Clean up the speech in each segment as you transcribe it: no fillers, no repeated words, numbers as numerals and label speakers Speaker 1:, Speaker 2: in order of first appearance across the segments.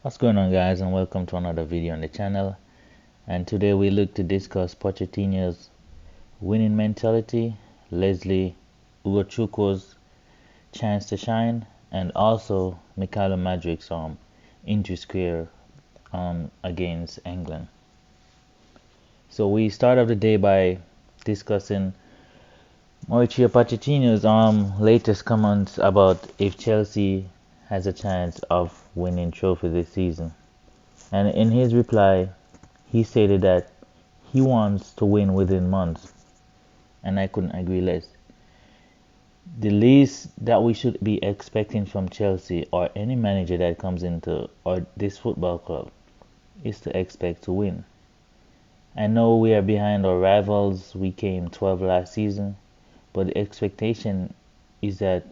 Speaker 1: What's going on, guys, and welcome to another video on the channel. And today we look to discuss Pochettino's winning mentality, Leslie Ugochukwu's chance to shine, and also Mykhailo Mudryk's injury scare against England. So we start off the day by discussing Mauricio Pochettino's latest comments about if Chelsea has a chance of winning trophy this season. And in his reply, he stated that he wants to win within months, and I couldn't agree less. The least that we should be expecting from Chelsea or any manager that comes into or this football club is to expect to win. I know we are behind our rivals. We came 12th last season, but the expectation is that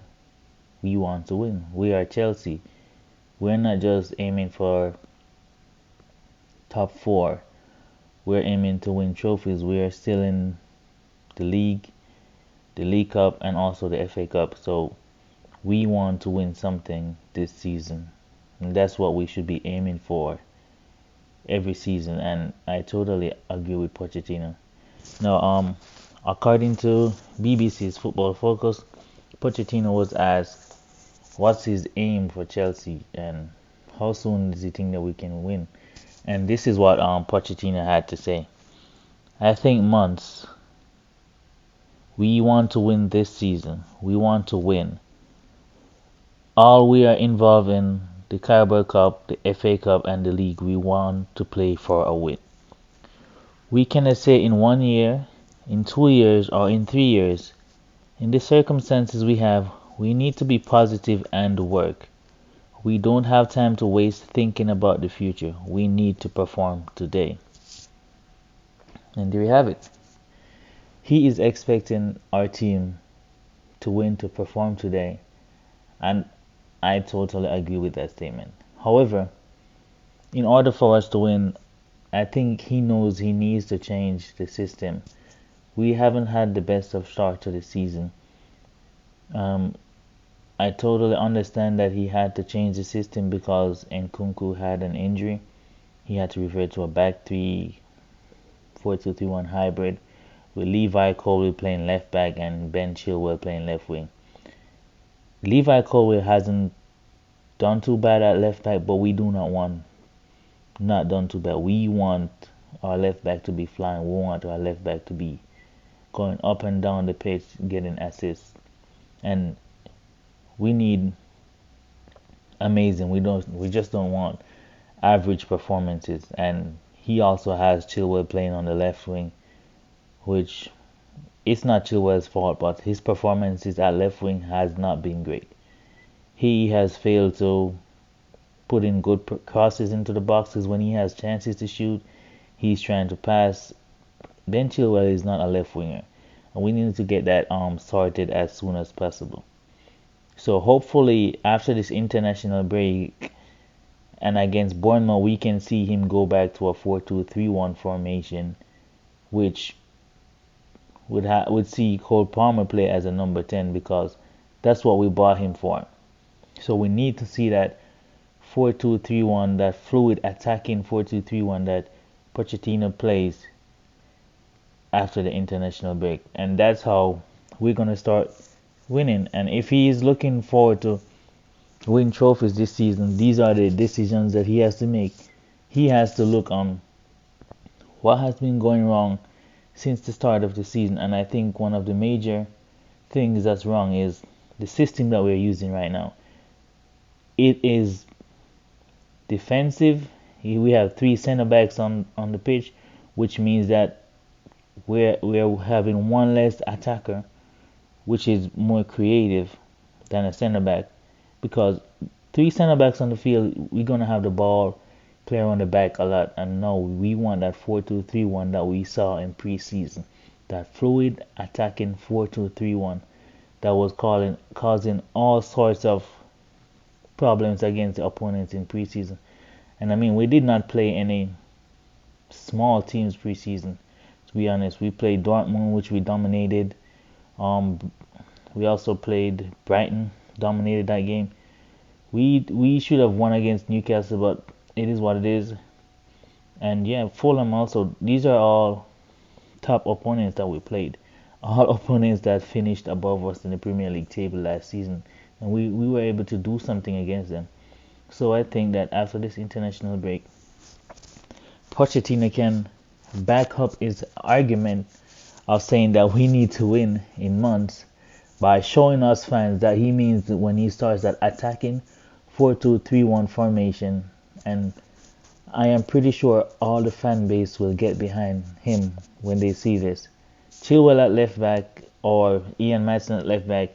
Speaker 1: we want to win. We are Chelsea. We're not just aiming for top four. We're aiming to win trophies. We are still in the League Cup, and also the FA Cup. So we want to win something this season. And that's what we should be aiming for every season. And I totally agree with Pochettino. Now, according to BBC's Football Focus, Pochettino was asked what's his aim for Chelsea and how soon does he think that we can win. And this is what Pochettino had to say. I think months. We want to win this season. We want to win. All we are involved in the Carabao Cup, the FA Cup, and the league. We want to play for a win. We cannot say in 1 year, in 2 years, or in 3 years. In the circumstances we have, we need to be positive and work. We don't have time to waste thinking about the future. We need to perform today. And there you have it. He is expecting our team to win, to perform today. And I totally agree with that statement. However, in order for us to win, I think he knows he needs to change the system. We haven't had the best of start to the season. I totally understand that he had to change the system because Nkunku had an injury. He had to revert to a back three, 4-2-3-1 hybrid, with Levi Colwill playing left back and Ben Chilwell playing left wing. Levi Colwill hasn't done too bad at left back, but we do not want not done too bad. We want our left back to be flying. We want our left back to be going up and down the pitch, getting assists, and we need amazing. We just don't want average performances. And he also has Chilwell playing on the left wing, which it's not Chilwell's fault, but his performances at left wing has not been great. He has failed to put in good crosses into the boxes when he has chances to shoot. He's trying to pass. Ben Chilwell is not a left winger, and we need to get that sorted as soon as possible. So hopefully after this international break and against Bournemouth, we can see him go back to a 4-2-3-1 formation, which would see Cole Palmer play as a number 10 because that's what we bought him for. So we need to see that 4-2-3-1, that fluid attacking 4-2-3-1 that Pochettino plays after the international break. And that's how we're going to start winning. And if he is looking forward to win trophies this season, these are the decisions that he has to make. He has to look on what has been going wrong since the start of the season. And I think one of the major things that's wrong is the system that we're using right now. It is defensive. We have three center backs on the pitch, which means that we're having one less attacker, which is more creative than a center back. Because three center backs on the field, we're gonna have the ball player on the back a lot. And no, we want that 4-2-3-1 that we saw in preseason, that fluid attacking 4-2-3-1 that was causing all sorts of problems against the opponents in preseason. And I mean, we did not play any small teams preseason. To be honest, we played Dortmund, which we dominated. We also played Brighton, dominated that game. We should have won against Newcastle, but it is what it is. And yeah, Fulham also. These are all top opponents that we played. All opponents that finished above us in the Premier League table last season, and we were able to do something against them. So I think that after this international break, Pochettino can back up his argument of saying that we need to win in months by showing us fans that he means that when he starts that attacking 4-2-3-1 formation. And I am pretty sure all the fan base will get behind him when they see this. Chilwell at left back or Ian Maatsen at left back,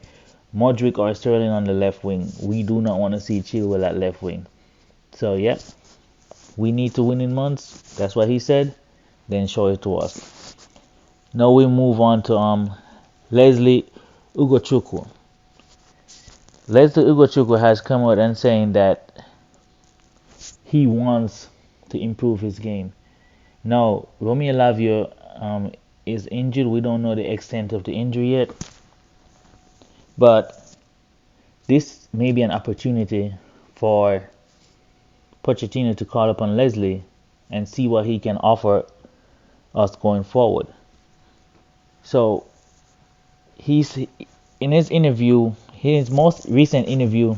Speaker 1: Mudryk or Sterling on the left wing. We do not want to see Chilwell at left wing. So yeah, we need to win in months. That's what he said. Then show it to us. Now we move on to Leslie Ugochukwu. Leslie Ugochukwu has come out and saying that he wants to improve his game. Now, Romeo Lavia is injured. We don't know the extent of the injury yet. But this may be an opportunity for Pochettino to call upon Leslie and see what he can offer us going forward. So, he's in his interview, his most recent interview,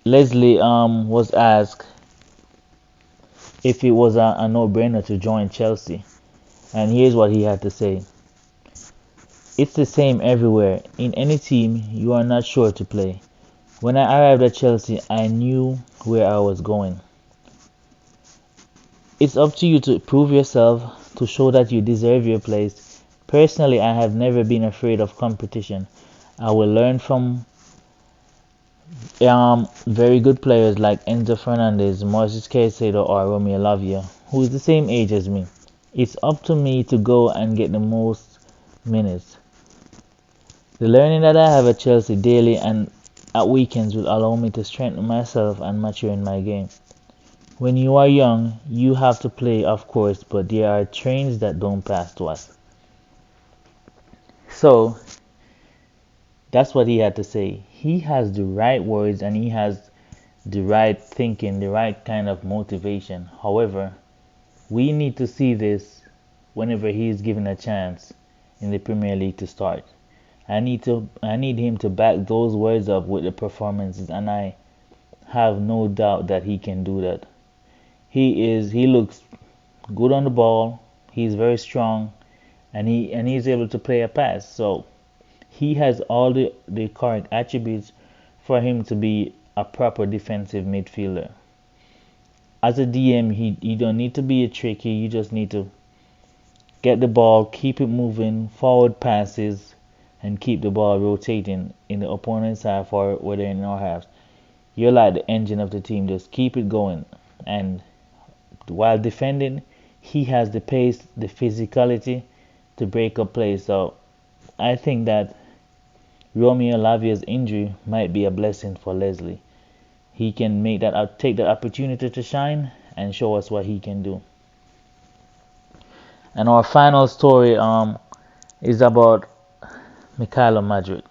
Speaker 1: Leslie was asked if it was a no-brainer to join Chelsea. And here's what he had to say. It's the same everywhere. In any team, you are not sure to play. When I arrived at Chelsea, I knew where I was going. It's up to you to prove yourself, to show that you deserve your place. Personally, I have never been afraid of competition. I will learn from very good players like Enzo Fernandez, Moises Caicedo, or Romeo Lavia, who is the same age as me. It's up to me to go and get the most minutes. The learning that I have at Chelsea daily and at weekends will allow me to strengthen myself and mature in my game. When you are young, you have to play, of course, but there are trains that don't pass twice. So, that's what he had to say. He has the right words and he has the right thinking, the right kind of motivation. However, we need to see this whenever he is given a chance in the Premier League to start. I need him to back those words up with the performances, and I have no doubt that he can do that. He looks good on the ball. He's very strong, and he's able to play a pass. So he has all the correct attributes for him to be a proper defensive midfielder. As a DM, you don't need to be a tricky. You just need to get the ball, keep it moving, forward passes, and keep the ball rotating in the opponent's half or whether in our halves. You're like the engine of the team. Just keep it going. And while defending, he has the pace, the physicality to break up plays. So I think that Romeo Lavia's injury might be a blessing for Leslie. He can take that opportunity to shine and show us what he can do. And our final story is about Mudryk.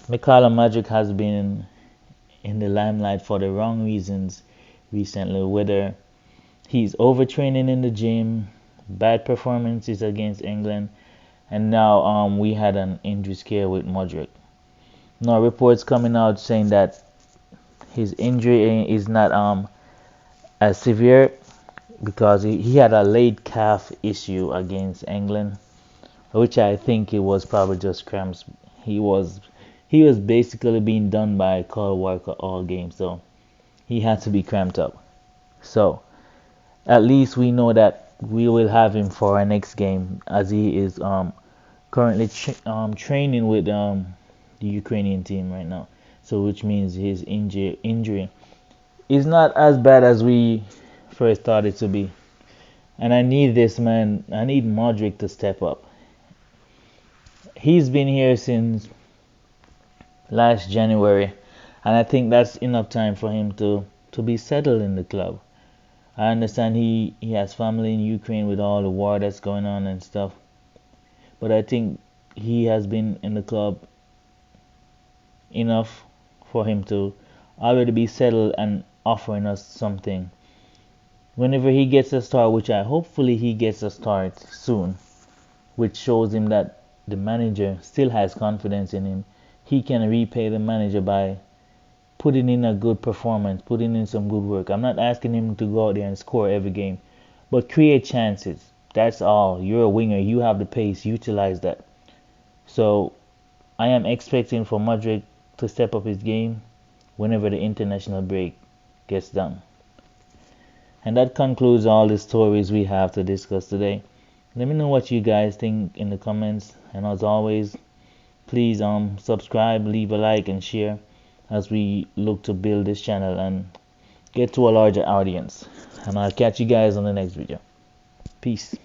Speaker 1: Mudryk has been in the limelight for the wrong reasons recently, whether he's overtraining in the gym, bad performances against England, and now we had an injury scare with Mudryk. Now reports coming out saying that his injury is not as severe because he had a late calf issue against England, which I think it was probably just cramps. He was basically being done by Kyle Walker all game, so he had to be cramped up. So at least we know that we will have him for our next game, as he is currently training with the Ukrainian team right now. So which means his injury is not as bad as we first thought it to be. And I need this man. I need Mudryk to step up. He's been here since last January, and I think that's enough time for him to be settled in the club. I understand he has family in Ukraine with all the war that's going on and stuff, but I think he has been in the club enough for him to already be settled and offering us something. Whenever he gets a start, which I hopefully he gets a start soon, which shows him that the manager still has confidence in him, he can repay the manager by putting in a good performance, putting in some good work. I'm not asking him to go out there and score every game, but create chances. That's all. You're a winger. You have the pace. Utilize that. So I am expecting for Mudryk to step up his game whenever the international break gets done. And that concludes all the stories we have to discuss today. Let me know what you guys think in the comments. And as always, please subscribe, leave a like, and share as we look to build this channel and get to a larger audience. And I'll catch you guys on the next video. Peace.